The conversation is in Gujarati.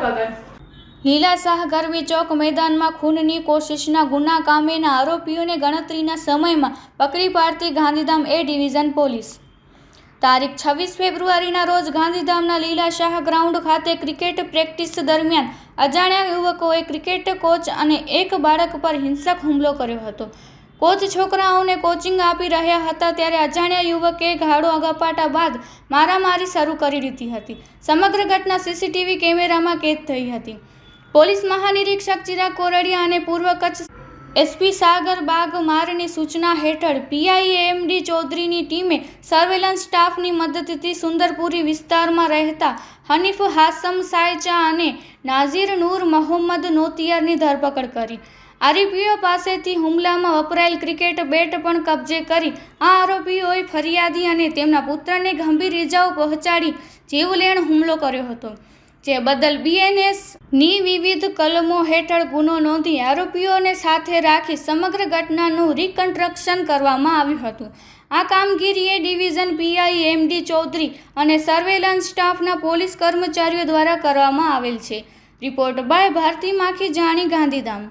ધરપકડ। લીલાશાહ ગરવી ચોક મેદાનમાં ખૂનની કોશિશના ગુના કામેના આરોપીઓને ગણતરીના સમયમાં પકડી પાડતી ગાંધીધામ એ ડિવિઝન પોલીસ। તારીખ 26 ફેબ્રુઆરીના રોજ ગાંધીધામના લીલાશાહ ગ્રાઉન્ડ ખાતે ક્રિકેટ પ્રેક્ટિસ દરમિયાન અજાણ્યા યુવકોએ ક્રિકેટ કોચ અને એક બાળક પર હિંસક હુમલો કર્યો હતો। કોચ છોકરાઓને કોચિંગ આપી રહ્યા હતા ત્યારે અજાણ્યા યુવકે ગાળો ગપાટા બાદ મારામારી શરૂ કરી દીધી હતી। સમગ્ર ઘટના સીસીટીવી કેમેરામાં કેદ થઈ હતી। પોલીસ મહાનિરીક્ષક ચિરાગ કોરડિયા અને પૂર્વ કચ્છ એસપી સાગર બાગમારની સૂચના હેઠળ પીઆઈ એમડી ચૌધરીની ટીમે સર્વેલન્સ સ્ટાફની મદદથી સુંદરપુરી વિસ્તારમાં રહેતા હનીફ હાસમ સાયચા અને નાઝીર નૂર મોહમ્મદ નોતિયારની ધરપકડ કરી। આરોપીઓ પાસેથી હુમલામાં વપરાયેલ ક્રિકેટ બેટ પણ કબજે કરી આ આરોપીઓએ ફરિયાદી અને તેમના પુત્રને ગંભીર ઇજાઓ પહોંચાડી જીવલેણ હુમલો કર્યો હતો, જે બદલ બીએનએસની વિવિધ કલમો હેઠળ ગુનો નોંધી આરોપીઓને સાથે રાખી સમગ્ર ઘટનાનું રિકન્સ્ટ્રક્શન કરવામાં આવ્યું હતું। આ કામગીરી ડિવિઝન પીઆઈ એમડી ચૌધરી અને સર્વેલન્સ સ્ટાફના પોલીસ કર્મચારીઓ દ્વારા કરવામાં આવેલ છે। રિપોર્ટ બાય ભારતી માખી જાણી, ગાંધીધામ।